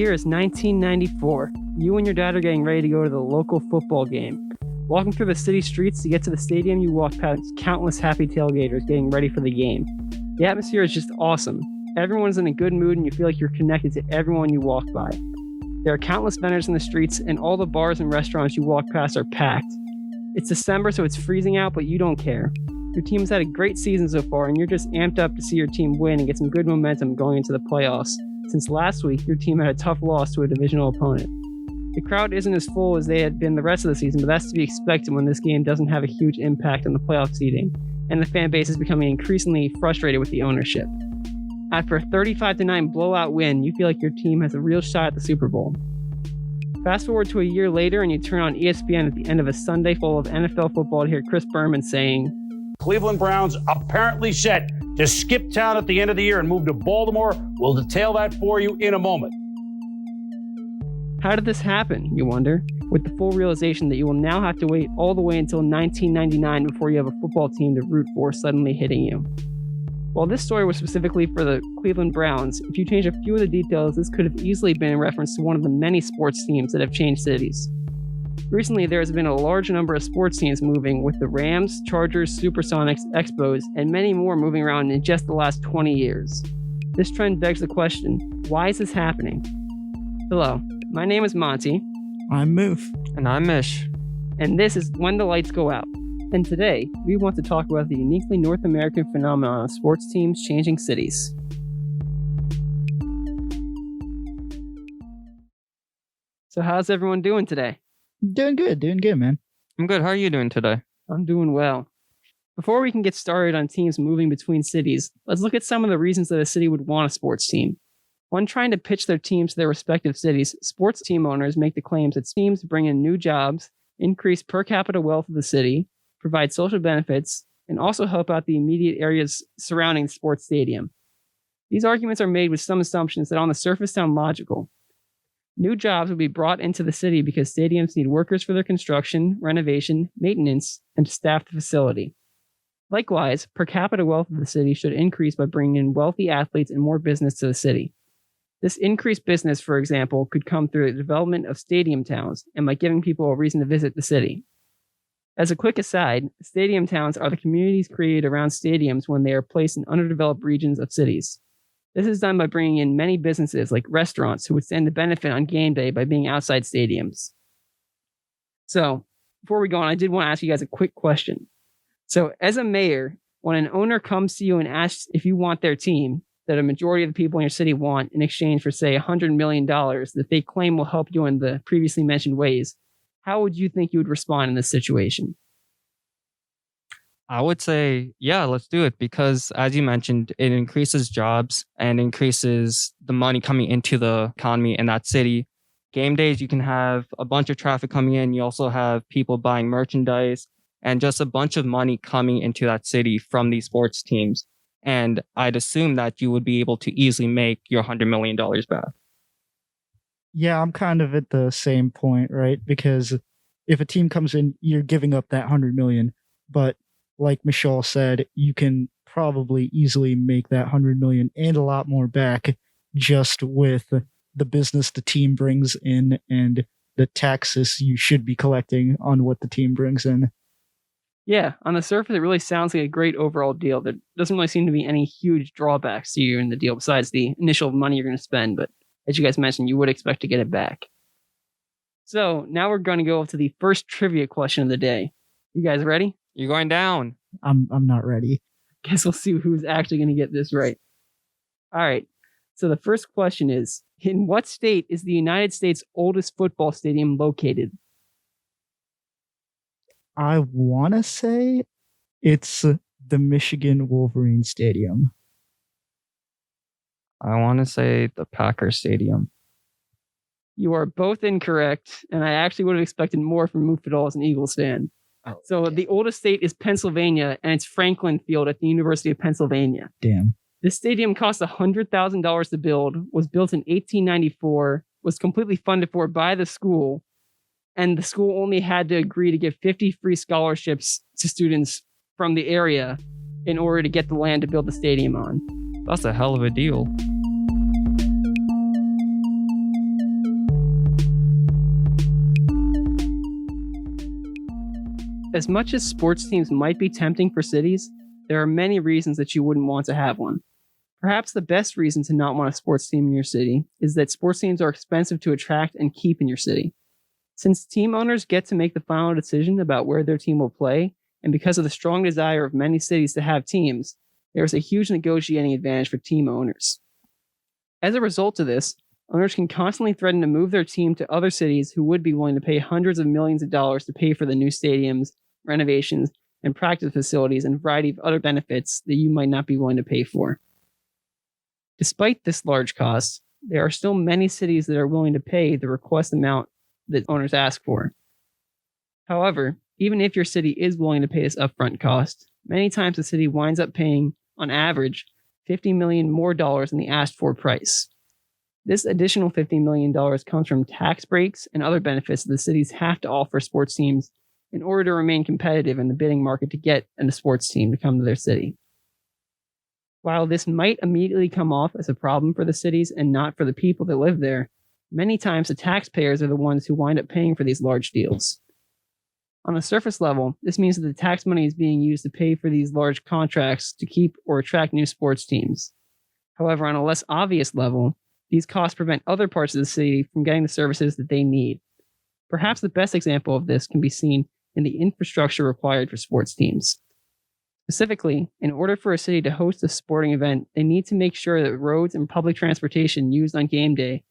year is 1994. You and your dad are getting ready to go to the local football game. Walking through the city streets to get to the stadium, you walk past countless happy tailgaters getting ready for the game. The atmosphere is just awesome. Everyone's in a good mood and you feel like you're connected to everyone you walk by. There are countless vendors in the streets and all the bars and restaurants you walk past are packed. It's December, so it's freezing out, but you don't care. Your team has had a great season so far and you're just amped up to see your team win and get some good momentum going into the playoffs. Since last week, your team had a tough loss to a divisional opponent. The crowd isn't as full as they had been the rest of the season, but that's to be expected when this game doesn't have a huge impact on the playoff seeding, and the fan base is becoming increasingly frustrated with the ownership. After a 35-9 blowout win, you feel like your team has a real shot at the Super Bowl. Fast forward to a year later, and you turn on ESPN at the end of a Sunday full of NFL football to hear Chris Berman saying, Cleveland Browns apparently set to skip town at the end of the year and move to Baltimore. We'll detail that for you in a moment. How did this happen, you wonder, with the full realization that you will now have to wait all the way until 1999 before you have a football team to root for suddenly hitting you? While this story was specifically for the Cleveland Browns, if you change a few of the details, this could have easily been in reference to one of the many sports teams that have changed cities. Recently, there has been a large number of sports teams moving, with the Rams, Chargers, Supersonics, Expos, and many more moving around in just the last 20 years. This trend begs the question, why is this happening? Hello, my name is Monty. I'm Moof. And I'm Mish. And this is When the Lights Go Out. And today, we want to talk about the uniquely North American phenomenon of sports teams changing cities. So how's everyone doing today? Doing good, man. I'm good. How are you doing today? I'm doing well. Before we can get started on teams moving between cities, let's look at some of the reasons that a city would want a sports team. When trying to pitch their teams to their respective cities, sports team owners make the claims that teams bring in new jobs, increase per capita wealth of the city, provide social benefits, and also help out the immediate areas surrounding the sports stadium. These arguments are made with some assumptions that on the surface sound logical. New jobs will be brought into the city because stadiums need workers for their construction, renovation, maintenance, and to staff the facility. Likewise, per capita wealth of the city should increase by bringing in wealthy athletes and more business to the city. This increased business, for example, could come through the development of stadium towns and by giving people a reason to visit the city. As a quick aside, stadium towns are the communities created around stadiums when they are placed in underdeveloped regions of cities. This is done by bringing in many businesses like restaurants who would stand to benefit on game day by being outside stadiums. So, before we go on, I did want to ask you guys a quick question. So, as a mayor, when an owner comes to you and asks if you want their team, that a majority of the people in your city want in exchange for, say, $100 million that they claim will help you in the previously mentioned ways, how would you think you would respond in this situation? I would say, yeah, let's do it. Because as you mentioned, it increases jobs and increases the money coming into the economy in that city. Game days, you can have a bunch of traffic coming in. You also have people buying merchandise and just a bunch of money coming into that city from these sports teams. And I'd assume that you would be able to easily make your $100 million back. Yeah, I'm kind of at the same point, right? Because if a team comes in, you're giving up that $100 million. But like Mishal said, you can probably easily make that $100 million and a lot more back just with the business the team brings in and the taxes you should be collecting on what the team brings in. Yeah, on the surface, it really sounds like a great overall deal. There doesn't really seem to be any huge drawbacks to you in the deal besides the initial money you're going to spend. But as you guys mentioned, you would expect to get it back. So now we're going to go to the first trivia question of the day. You guys ready? You're going down. I'm not ready. Guess we'll see who's actually going to get this right. All right. So the first question is, in what state is the United States' oldest football stadium located? I want to say it's the Michigan Wolverine Stadium. I want to say the Packer Stadium. You are both incorrect, and I actually would have expected more from Mufidal as an Eagles fan. Oh, so the oldest state is Pennsylvania, and it's Franklin Field at the University of Pennsylvania. Damn. This stadium cost $100,000 to build, was built in 1894, was completely funded for by the school, and the school only had to agree to give 50 free scholarships to students from the area in order to get the land to build the stadium on. That's a hell of a deal. As much as sports teams might be tempting for cities, there are many reasons that you wouldn't want to have one. Perhaps the best reason to not want a sports team in your city is that sports teams are expensive to attract and keep in your city. Since team owners get to make the final decision about where their team will play, and because of the strong desire of many cities to have teams, there is a huge negotiating advantage for team owners. As a result of this, owners can constantly threaten to move their team to other cities who would be willing to pay hundreds of millions of dollars to pay for the new stadiums, renovations, and practice facilities and a variety of other benefits that you might not be willing to pay for. Despite this large cost, there are still many cities that are willing to pay the request amount that owners ask for. However, even if your city is willing to pay this upfront cost, many times the city winds up paying, on average, $50 million more than the asked for price. This additional $50 million comes from tax breaks and other benefits that the cities have to offer sports teams in order to remain competitive in the bidding market to get a sports team to come to their city. While this might immediately come off as a problem for the cities and not for the people that live there, many times the taxpayers are the ones who wind up paying for these large deals. On a surface level, this means that the tax money is being used to pay for these large contracts to keep or attract new sports teams. However, on a less obvious level, these costs prevent other parts of the city from getting the services that they need. Perhaps the best example of this can be seen in the infrastructure required for sports teams. Specifically, in order for a city to host a sporting event, they need to make sure that roads and public transportation used on game day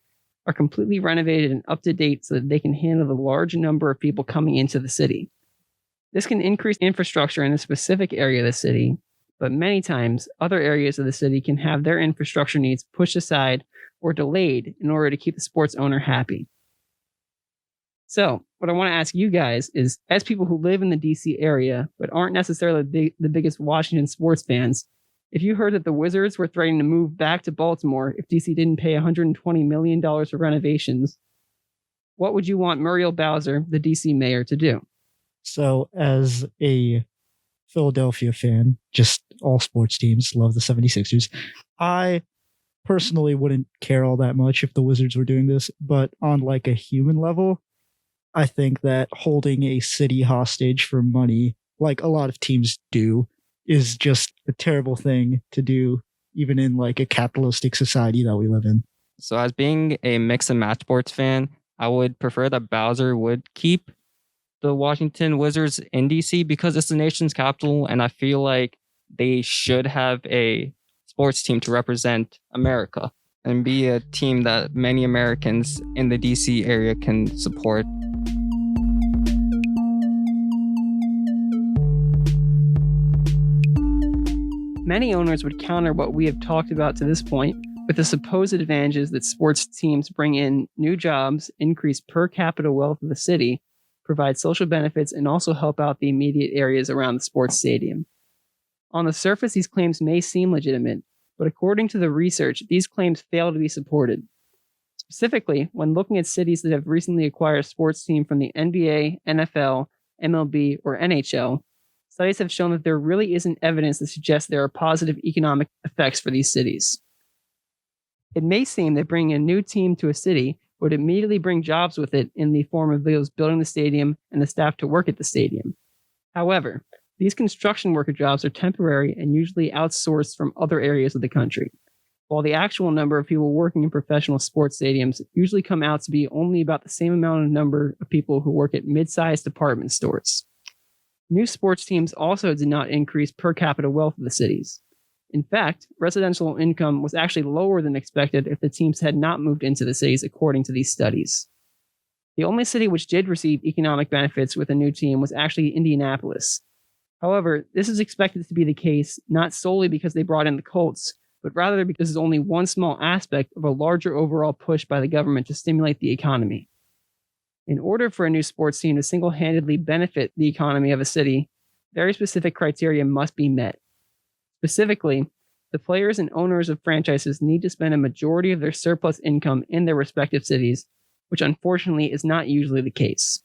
are completely renovated and up to date so that they can handle the large number of people coming into the city. This can increase infrastructure in a specific area of the city, but many times other areas of the city can have their infrastructure needs pushed aside or delayed in order to keep the sports owner happy. So, what I want to ask you guys is, as people who live in the DC area but aren't necessarily the biggest Washington sports fans, if you heard that the Wizards were threatening to move back to Baltimore if DC didn't pay $120 million for renovations, what would you want Muriel Bowser, the DC mayor, to do? So, as a Philadelphia fan, just all sports teams, love the 76ers, I personally wouldn't care all that much if the Wizards were doing this, but on like a human level, I think that holding a city hostage for money, like a lot of teams do, is just a terrible thing to do, even in like a capitalistic society that we live in. So as being a mix and match sports fan, I would prefer that Bowser would keep the Washington Wizards in DC because it's the nation's capital, and I feel like they should have a sports team to represent America and be a team that many Americans in the DC area can support. Many owners would counter what we have talked about to this point with the supposed advantages that sports teams bring in: new jobs, increase per capita wealth of the city, provide social benefits, and also help out the immediate areas around the sports stadium. On the surface, these claims may seem legitimate, but according to the research, these claims fail to be supported. Specifically, when looking at cities that have recently acquired a sports team from the NBA, NFL, MLB, or NHL, studies have shown that there really isn't evidence that suggests there are positive economic effects for these cities. It may seem that bringing a new team to a city would immediately bring jobs with it in the form of those building the stadium and the staff to work at the stadium. However, these construction worker jobs are temporary and usually outsourced from other areas of the country, while the actual number of people working in professional sports stadiums usually come out to be only about the same amount of number of people who work at mid-sized department stores. New sports teams also did not increase per capita wealth of the cities. In fact, residential income was actually lower than expected if the teams had not moved into the cities, according to these studies. The only city which did receive economic benefits with a new team was actually Indianapolis. However, this is expected to be the case not solely because they brought in the Colts, but rather because this is only one small aspect of a larger overall push by the government to stimulate the economy. In order for a new sports team to single-handedly benefit the economy of a city, very specific criteria must be met. Specifically, the players and owners of franchises need to spend a majority of their surplus income in their respective cities, which unfortunately is not usually the case.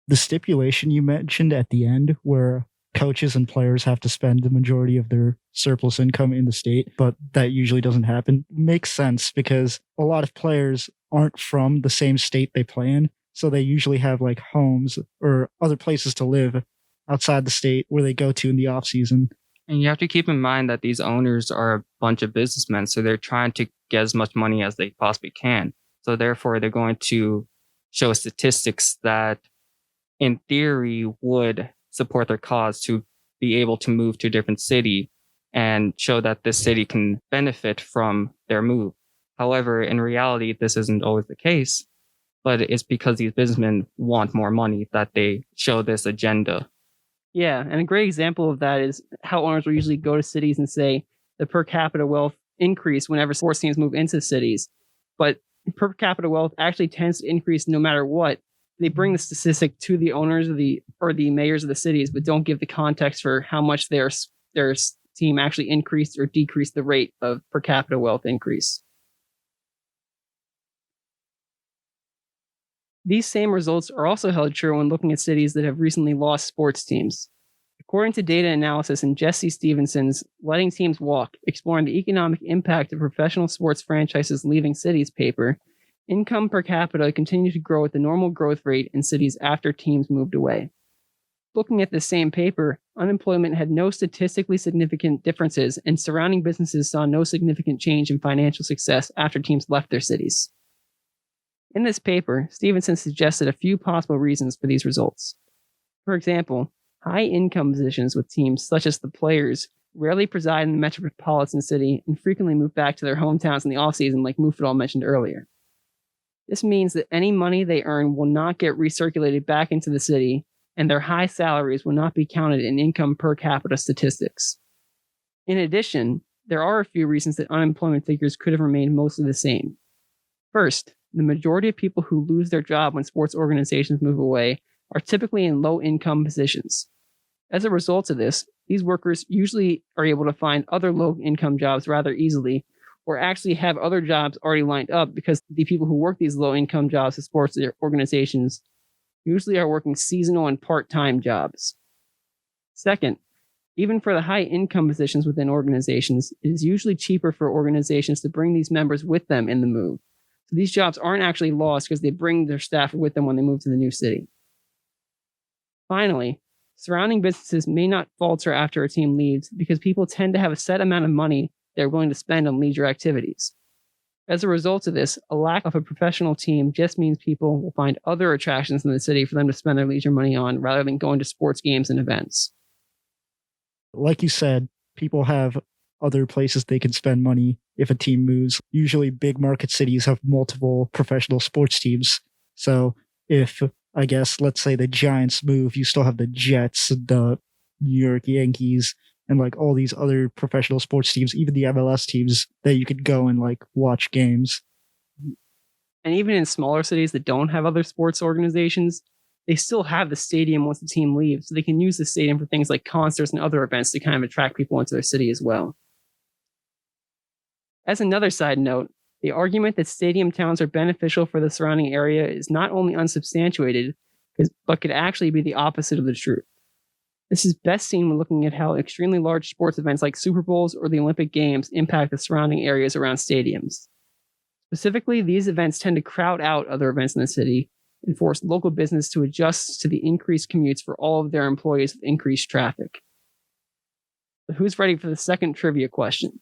The stipulation you mentioned at the end, where coaches and players have to spend the majority of their surplus income in the state, but that usually doesn't happen, makes sense because a lot of players aren't from the same state they play in. So they usually have like homes or other places to live outside the state where they go to in the off season. And you have to keep in mind that these owners are a bunch of businessmen, so they're trying to get as much money as they possibly can. So therefore, they're going to show statistics that, in theory, would support their cause to be able to move to a different city and show that this city can benefit from their move. However, in reality, this isn't always the case, but it's because these businessmen want more money that they show this agenda. Yeah, and a great example of that is how owners will usually go to cities and say the per capita wealth increase whenever sports teams move into cities. But per capita wealth actually tends to increase no matter what. They bring the statistic to the owners of the mayors of the cities, but don't give the context for how much their team actually increased or decreased the rate of per capita wealth increase. These same results are also held true when looking at cities that have recently lost sports teams. According to data analysis in Jesse Stevenson's Letting Teams Walk, exploring the economic impact of professional sports franchises leaving cities paper, income per capita continued to grow at the normal growth rate in cities after teams moved away. Looking at the same paper, unemployment had no statistically significant differences, and surrounding businesses saw no significant change in financial success after teams left their cities. In this paper, Stevenson suggested a few possible reasons for these results. For example, high income positions with teams such as the Players rarely preside in the metropolitan city and frequently move back to their hometowns in the offseason, like Mufidal mentioned earlier. This means that any money they earn will not get recirculated back into the city, and their high salaries will not be counted in income per capita statistics. In addition, there are a few reasons that unemployment figures could have remained mostly the same. First, the majority of people who lose their job when sports organizations move away are typically in low-income positions. As a result of this, these workers usually are able to find other low-income jobs rather easily, or actually have other jobs already lined up because the people who work these low-income jobs at sports organizations usually are working seasonal and part-time jobs. Second, even for the high-income positions within organizations, it is usually cheaper for organizations to bring these members with them in the move. So these jobs aren't actually lost because they bring their staff with them when they move to the new city. Finally, surrounding businesses may not falter after a team leaves because people tend to have a set amount of money they're willing to spend on leisure activities. As a result of this, a lack of a professional team just means people will find other attractions in the city for them to spend their leisure money on rather than going to sports games and events. Like you said, people have other places they can spend money if a team moves. Usually big market cities have multiple professional sports teams. So if, I guess, let's say the Giants move, you still have the Jets, the New York Yankees, and like all these other professional sports teams, even the MLS teams that you could go and like watch games. And even in smaller cities that don't have other sports organizations, they still have the stadium once the team leaves. So they can use the stadium for things like concerts and other events to kind of attract people into their city as well. As another side note, the argument that stadium towns are beneficial for the surrounding area is not only unsubstantiated, but could actually be the opposite of the truth. This is best seen when looking at how extremely large sports events like Super Bowls or the Olympic Games impact the surrounding areas around stadiums. Specifically, these events tend to crowd out other events in the city and force local business to adjust to the increased commutes for all of their employees with increased traffic. But who's ready for the second trivia question?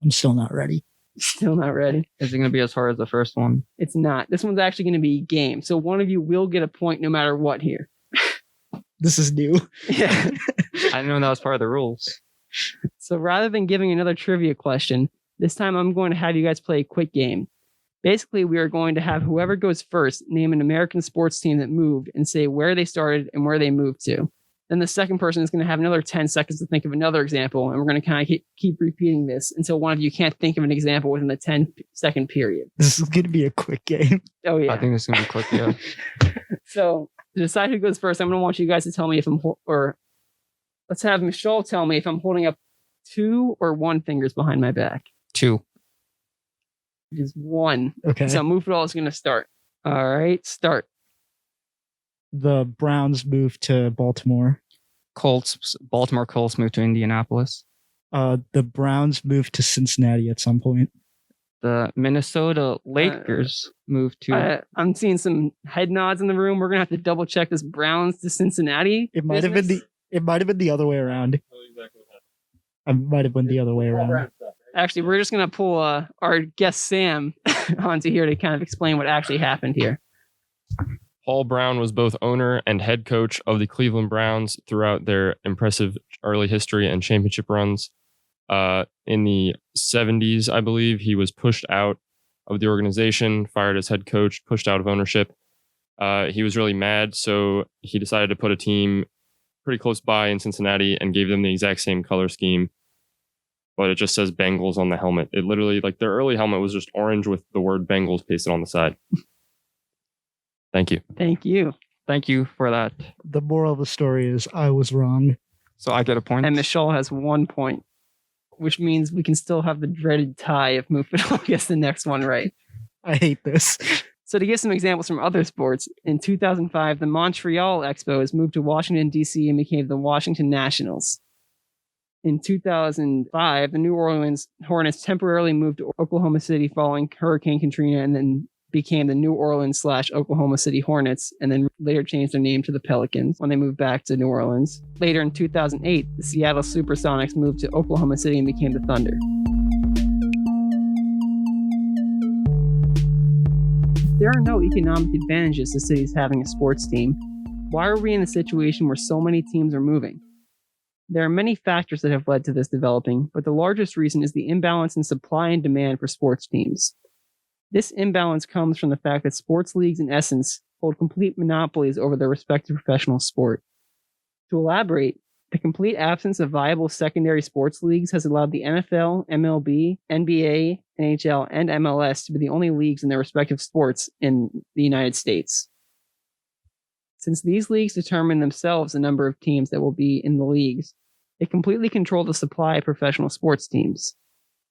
I'm still not ready. Still not ready? Is it going to be as hard as the first one? It's not. This one's actually going to be a game. So one of you will get a point no matter what here. This is new. Yeah. I didn't know that was part of the rules. So rather than giving another trivia question, this time I'm going to have you guys play a quick game. Basically, we are going to have whoever goes first name an American sports team that moved and say where they started and where they moved to. Then the second person is going to have another 10 seconds to think of another example, and we're going to kind of keep repeating this until one of you can't think of an example within the 10-second period. This is going to be a quick game. Oh, yeah. I think this is going to be quick, yeah. So to decide who goes first, I'm going to want you guys to tell me if let's have Mishal tell me if I'm holding up 2 or 1 fingers behind my back. 2. It is 1. Okay. So Mufidal is going to start. All right, start. The Browns moved to Baltimore. Baltimore Colts moved to Indianapolis. The Browns moved to Cincinnati at some point. the Minnesota Lakers moved to. I'm seeing some head nods in the room. We're gonna have to double check this Browns to Cincinnati. It might have been the other way around. It might have been the other way around. Actually, we're just gonna pull our guest Sam onto here to kind of explain what actually happened here. Paul Brown was both owner and head coach of the Cleveland Browns throughout their impressive early history and championship runs. In the 70s, I believe, he was pushed out of the organization, fired as head coach, pushed out of ownership. He was really mad, so he decided to put a team pretty close by in Cincinnati and gave them the exact same color scheme, but it just says Bengals on the helmet. It literally, like, their early helmet was just orange with the word Bengals pasted on the side. Thank you. Thank you. Thank you for that. The moral of the story is I was wrong. So I get a point. And Mishal has 1 point, which means we can still have the dreaded tie if Mufidal gets the next one right. I hate this. So to give some examples from other sports, in 2005, the Montreal Expos moved to Washington, D.C. and became the Washington Nationals. In 2005, the New Orleans Hornets temporarily moved to Oklahoma City following Hurricane Katrina and then became the New Orleans/Oklahoma City Hornets, and then later changed their name to the Pelicans when they moved back to New Orleans. Later in 2008, the Seattle Supersonics moved to Oklahoma City and became the Thunder. There are no economic advantages to cities having a sports team. Why are we in a situation where so many teams are moving? There are many factors that have led to this developing, but the largest reason is the imbalance in supply and demand for sports teams. This imbalance comes from the fact that sports leagues, in essence, hold complete monopolies over their respective professional sport. To elaborate, the complete absence of viable secondary sports leagues has allowed the NFL, MLB, NBA, NHL, and MLS to be the only leagues in their respective sports in the United States. Since these leagues determine themselves the number of teams that will be in the leagues, they completely control the supply of professional sports teams.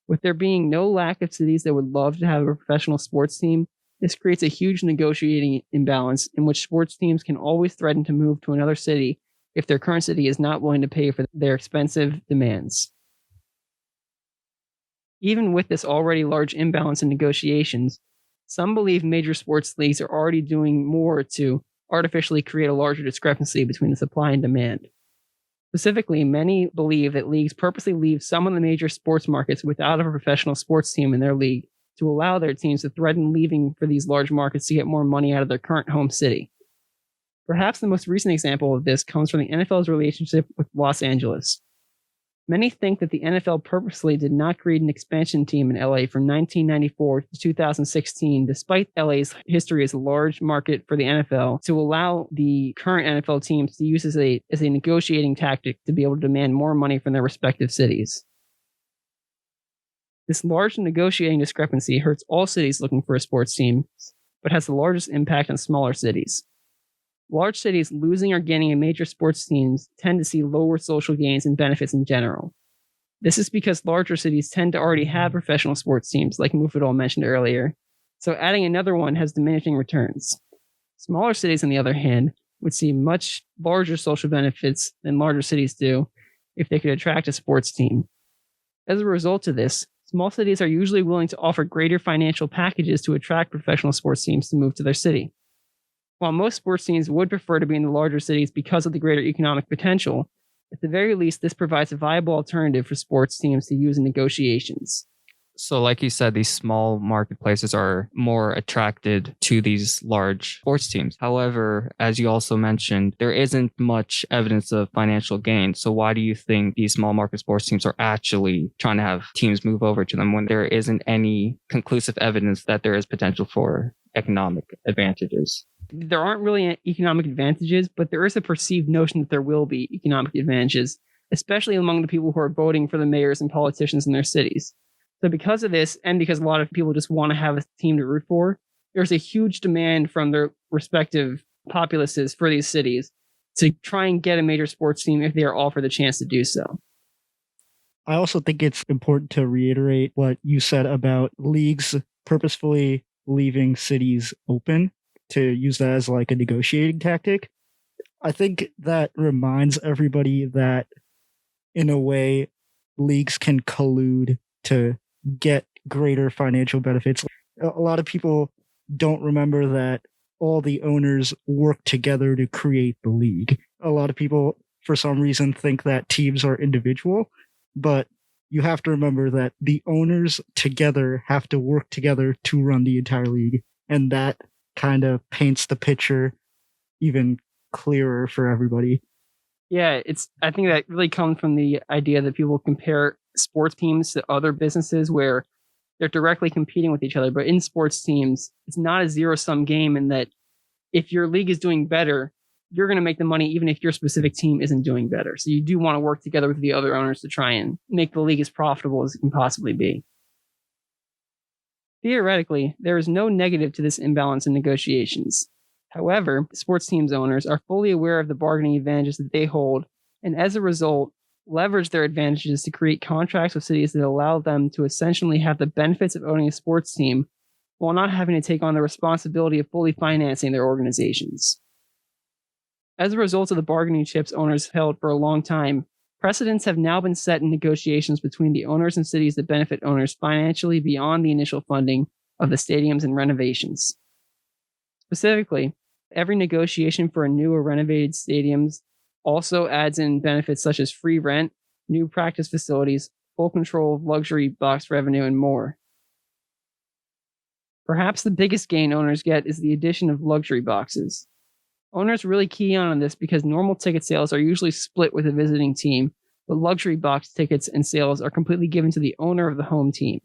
With there being no lack of cities that would love to have a professional sports team, this creates a huge negotiating imbalance in which sports teams can always threaten to move to another city if their current city is not willing to pay for their expensive demands. Even with this already large imbalance in negotiations, some believe major sports leagues are already doing more to artificially create a larger discrepancy between the supply and demand. Specifically, many believe that leagues purposely leave some of the major sports markets without a professional sports team in their league to allow their teams to threaten leaving for these large markets to get more money out of their current home city. Perhaps the most recent example of this comes from the NFL's relationship with Los Angeles. Many think that the NFL purposely did not create an expansion team in LA from 1994 to 2016, despite LA's history as a large market for the NFL, to allow the current NFL teams to use as a negotiating tactic to be able to demand more money from their respective cities. This large negotiating discrepancy hurts all cities looking for a sports team, but has the largest impact on smaller cities. Large cities losing or gaining a major sports teams tend to see lower social gains and benefits in general. This is because larger cities tend to already have professional sports teams, like Mufidal mentioned earlier, so adding another one has diminishing returns. Smaller cities, on the other hand, would see much larger social benefits than larger cities do if they could attract a sports team. As a result of this, small cities are usually willing to offer greater financial packages to attract professional sports teams to move to their city. While most sports teams would prefer to be in the larger cities because of the greater economic potential, at the very least, this provides a viable alternative for sports teams to use in negotiations. So like you said, these small marketplaces are more attracted to these large sports teams. However, as you also mentioned, there isn't much evidence of financial gain. So why do you think these small market sports teams are actually trying to have teams move over to them when there isn't any conclusive evidence that there is potential for economic advantages? There aren't really economic advantages, but there is a perceived notion that there will be economic advantages, especially among the people who are voting for the mayors and politicians in their cities. So because of this, and because a lot of people just want to have a team to root for, there's a huge demand from their respective populaces for these cities to try and get a major sports team if they are offered the chance to do so. I also think it's important to reiterate what you said about leagues purposefully leaving cities open to use that as like a negotiating tactic. I think that reminds everybody that, in a way, leagues can collude to get greater financial benefits. A lot of people don't remember that all the owners work together to create the league. A lot of people, for some reason, think that teams are individual, but you have to remember that the owners together have to work together to run the entire league. And that kind of paints the picture even clearer for everybody. Yeah, I think that really comes from the idea that people compare sports teams to other businesses where they're directly competing with each other. But in sports teams, it's not a zero-sum game in that if your league is doing better, you're going to make the money even if your specific team isn't doing better. So you do want to work together with the other owners to try and make the league as profitable as it can possibly be. Theoretically, there is no negative to this imbalance in negotiations. However, sports teams owners are fully aware of the bargaining advantages that they hold, and as a result, leverage their advantages to create contracts with cities that allow them to essentially have the benefits of owning a sports team while not having to take on the responsibility of fully financing their organizations. As a result of the bargaining chips owners held for a long time, precedents have now been set in negotiations between the owners and cities that benefit owners financially beyond the initial funding of the stadiums and renovations. Specifically, every negotiation for a new or renovated stadiums also adds in benefits such as free rent, new practice facilities, full control of luxury box revenue, and more. Perhaps the biggest gain owners get is the addition of luxury boxes. Owners really key on this because normal ticket sales are usually split with a visiting team, but luxury box tickets and sales are completely given to the owner of the home team.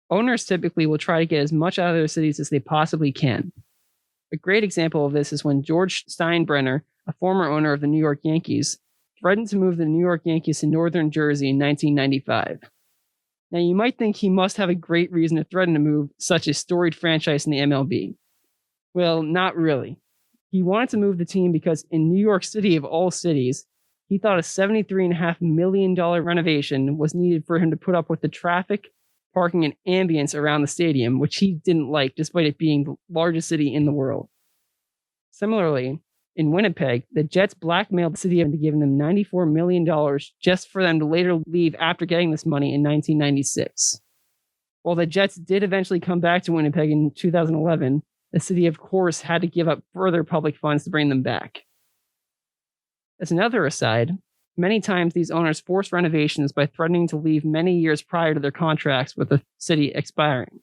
Owners typically will try to get as much out of their cities as they possibly can. A great example of this is when George Steinbrenner, a former owner of the New York Yankees, threatened to move the New York Yankees to northern Jersey in 1995. Now, you might think he must have a great reason to threaten a move such a storied franchise in the MLB. Well, not really. He wanted to move the team because in New York City, of all cities, he thought a $73.5 million renovation was needed for him to put up with the traffic, parking, and ambience around the stadium, which he didn't like despite it being the largest city in the world. Similarly, in Winnipeg, the Jets blackmailed the city into giving them $94 million just for them to later leave after getting this money in 1996. While the Jets did eventually come back to Winnipeg in 2011, the city, of course, had to give up further public funds to bring them back. As another aside, many times these owners force renovations by threatening to leave many years prior to their contracts with the city expiring.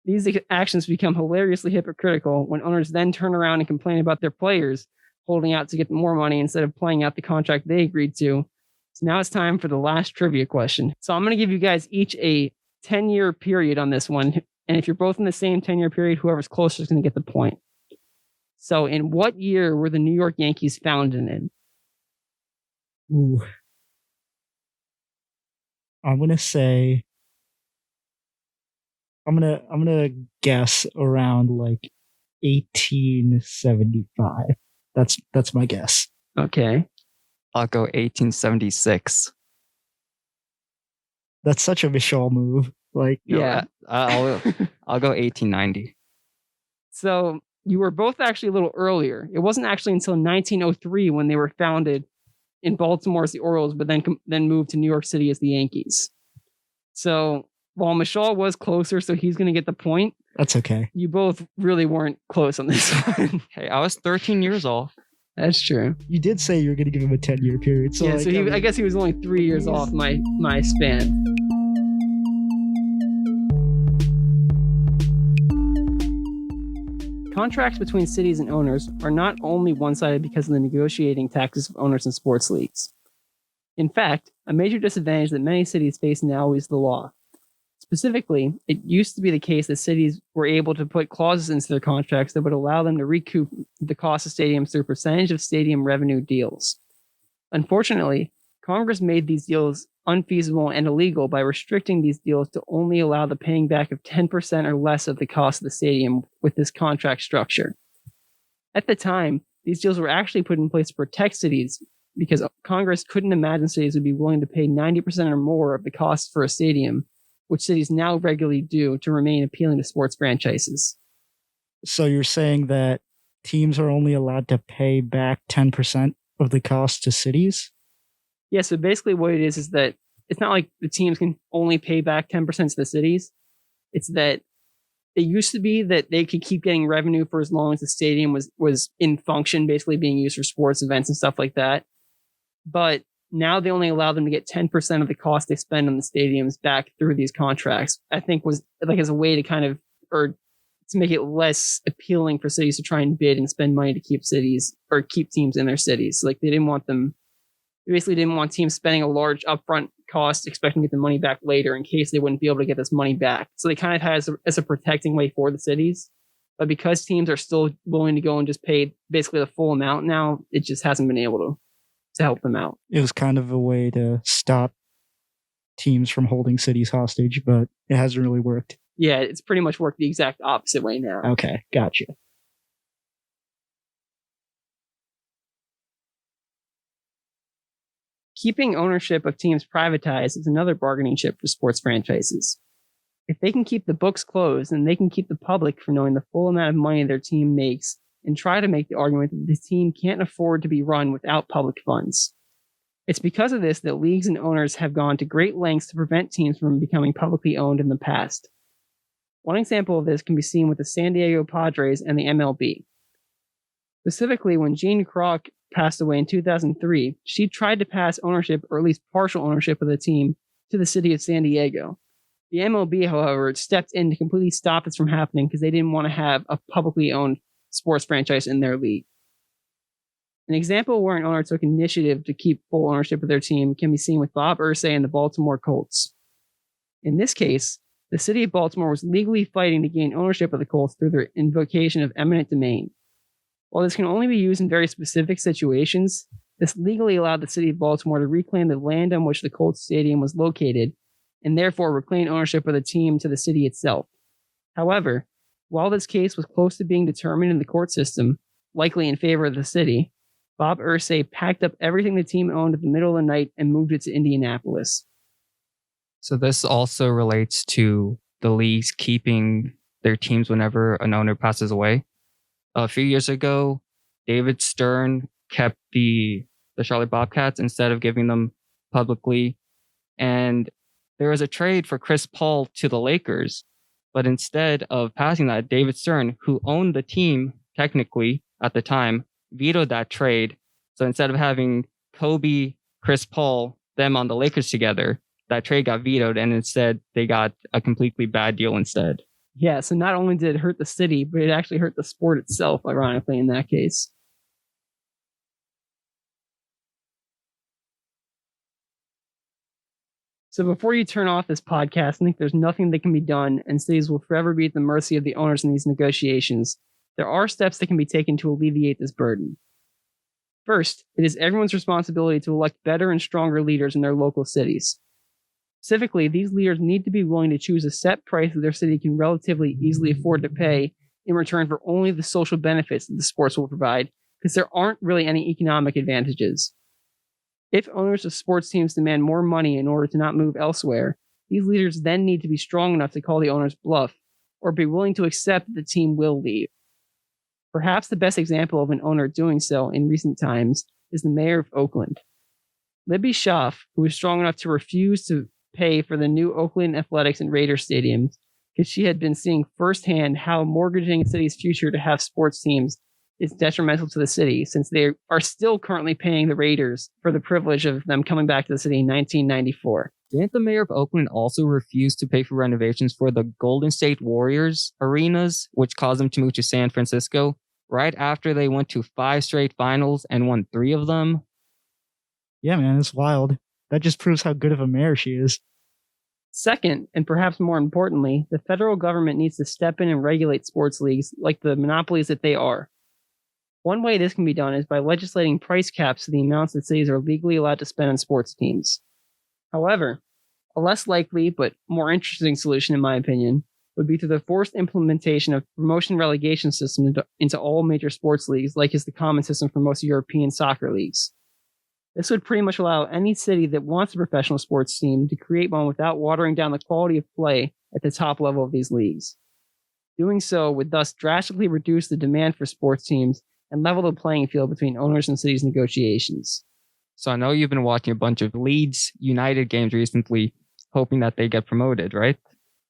These actions become hilariously hypocritical when owners then turn around and complain about their players holding out to get more money instead of playing out the contract they agreed to. So now it's time for the last trivia question. So I'm going to give you guys each a 10-year period on this one. And if you're both in the same 10-year period, whoever's closer is going to get the point. So in what year were the New York Yankees founded in? Ooh. I'm gonna guess around like 1875. That's my guess. Okay. I'll go 1876. That's such a Mishal move. Like, Yeah. I'll go 1890. So you were both actually a little earlier. It wasn't actually until 1903 when they were founded in Baltimore as the Orioles, but then moved to New York City as the Yankees. So while Mishal was closer, so he's going to get the point. That's okay. You both really weren't close on this one. Hey, I was 13 years off. That's true. You did say you were going to give him a 10-year period. So Yeah, like, so I guess he was only 3 years off my span. Contracts between cities and owners are not only one-sided because of the negotiating tactics of owners in sports leagues. In fact, a major disadvantage that many cities face now is the law. Specifically, it used to be the case that cities were able to put clauses into their contracts that would allow them to recoup the cost of stadiums through a percentage of stadium revenue deals. Unfortunately, Congress made these deals unfeasible and illegal by restricting these deals to only allow the paying back of 10% or less of the cost of the stadium with this contract structure. At the time, these deals were actually put in place to protect cities because Congress couldn't imagine cities would be willing to pay 90% or more of the cost for a stadium, which cities now regularly do to remain appealing to sports franchises. So you're saying that teams are only allowed to pay back 10% of the cost to cities? Yeah, so basically what it is that it's not like the teams can only pay back 10% to the cities. It's that it used to be that they could keep getting revenue for as long as the stadium was in function, basically being used for sports events and stuff like that. But now they only allow them to get 10% of the cost they spend on the stadiums back through these contracts. I think was like as a way to kind of, or to make it less appealing for cities to try and bid and spend money to keep cities or keep teams in their cities. So like they basically didn't want teams spending a large upfront cost expecting to get the money back later in case they wouldn't be able to get this money back. So they kind of had as a protecting way for the cities. But because teams are still willing to go and just pay basically the full amount now, it just hasn't been able to help them out. It was kind of a way to stop teams from holding cities hostage, but it hasn't really worked. Yeah, it's pretty much worked the exact opposite way now. Okay, gotcha. Keeping ownership of teams privatized is another bargaining chip for sports franchises. If they can keep the books closed, then they can keep the public from knowing the full amount of money their team makes and try to make the argument that the team can't afford to be run without public funds. It's because of this that leagues and owners have gone to great lengths to prevent teams from becoming publicly owned in the past. One example of this can be seen with the San Diego Padres and the MLB. Specifically, when Jean Kroc passed away in 2003, she tried to pass ownership, or at least partial ownership of the team, to the city of San Diego. The MLB, however, stepped in to completely stop this from happening because they didn't want to have a publicly owned sports franchise in their league. An example where an owner took initiative to keep full ownership of their team can be seen with Bob Irsay and the Baltimore Colts. In this case, the city of Baltimore was legally fighting to gain ownership of the Colts through their invocation of eminent domain. While this can only be used in very specific situations, this legally allowed the city of Baltimore to reclaim the land on which the Colts Stadium was located and therefore reclaim ownership of the team to the city itself. However, while this case was close to being determined in the court system, likely in favor of the city, Bob Irsay packed up everything the team owned at the middle of the night and moved it to Indianapolis. So this also relates to the leagues keeping their teams whenever an owner passes away. A few years ago, David Stern kept the Charlotte Bobcats instead of giving them publicly. And there was a trade for Chris Paul to the Lakers. But instead of passing that, David Stern, who owned the team technically at the time, vetoed that trade. So instead of having Kobe, Chris Paul, them on the Lakers together, that trade got vetoed, and instead they got a completely bad deal instead. Yeah, so not only did it hurt the city, but it actually hurt the sport itself, ironically, in that case. So before you turn off this podcast, I think there's nothing that can be done, and cities will forever be at the mercy of the owners in these negotiations. There are steps that can be taken to alleviate this burden. First, it is everyone's responsibility to elect better and stronger leaders in their local cities. Specifically, these leaders need to be willing to choose a set price that their city can relatively easily afford to pay in return for only the social benefits that the sports will provide, because there aren't really any economic advantages. If owners of sports teams demand more money in order to not move elsewhere, these leaders then need to be strong enough to call the owners bluff, or be willing to accept that the team will leave. Perhaps the best example of an owner doing so in recent times is the mayor of Oakland. Libby Schaaf, who was strong enough to refuse to pay for the new Oakland Athletics and Raiders stadiums because she had been seeing firsthand how mortgaging the city's future to have sports teams is detrimental to the city, since they are still currently paying the Raiders for the privilege of them coming back to the city in 1994. Didn't the mayor of Oakland also refuse to pay for renovations for the Golden State Warriors arenas, which caused them to move to San Francisco, right after they went to 5 straight finals and won 3 of them? Yeah, man, it's wild. That just proves how good of a mayor she is. Second, and perhaps more importantly, the federal government needs to step in and regulate sports leagues like the monopolies that they are. One way this can be done is by legislating price caps to the amounts that cities are legally allowed to spend on sports teams. However, a less likely but more interesting solution, in my opinion, would be through the forced implementation of promotion relegation system into all major sports leagues, like is the common system for most European soccer leagues. This would pretty much allow any city that wants a professional sports team to create one without watering down the quality of play at the top level of these leagues. Doing so would thus drastically reduce the demand for sports teams and level the playing field between owners and cities' negotiations. So I know you've been watching a bunch of Leeds United games recently, hoping that they get promoted, right?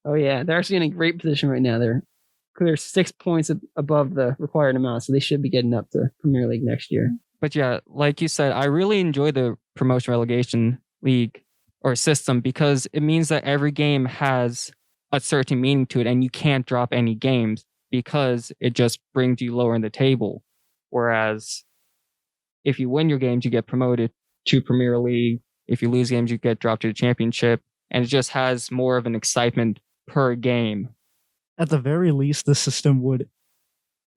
Oh yeah, they're actually in a great position right now. They're clear 6 points above the required amount, so they should be getting up to Premier League next year. But yeah, like you said, I really enjoy the promotion relegation league or system because it means that every game has a certain meaning to it and you can't drop any games because it just brings you lower in the table. Whereas if you win your games, you get promoted to Premier League. If you lose games, you get dropped to the Championship. And it just has more of an excitement per game. At the very least, the system would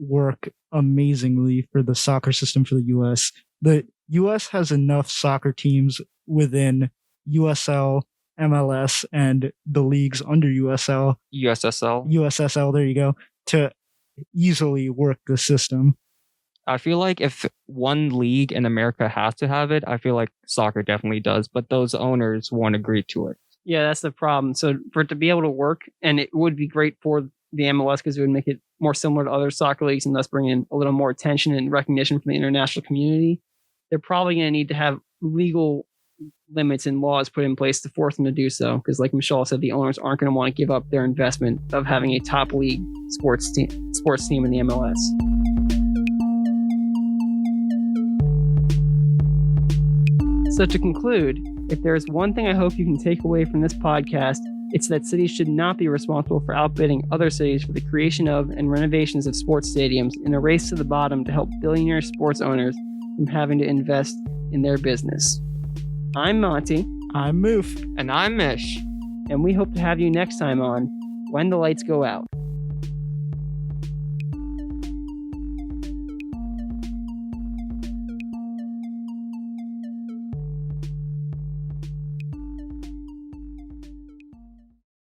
work amazingly for the soccer system for the US. The US has enough soccer teams within USL, MLS, and the leagues under USL. USSL, there you go, to easily work the system. I feel like if one league in America has to have it, I feel like soccer definitely does, but those owners won't agree to it. Yeah, that's the problem. So for it to be able to work, and it would be great for the MLS because it would make it more similar to other soccer leagues and thus bring in a little more attention and recognition from the international community, they're probably going to need to have legal limits and laws put in place to force them to do so. Because like Mishal said, the owners aren't going to want to give up their investment of having a top league sports team in the MLS. So to conclude, if there is one thing I hope you can take away from this podcast, it's that cities should not be responsible for outbidding other cities for the creation of and renovations of sports stadiums in a race to the bottom to help billionaire sports owners from having to invest in their business. I'm Monty. I'm Moof. And I'm Mish. And we hope to have you next time on When the Lights Go Out.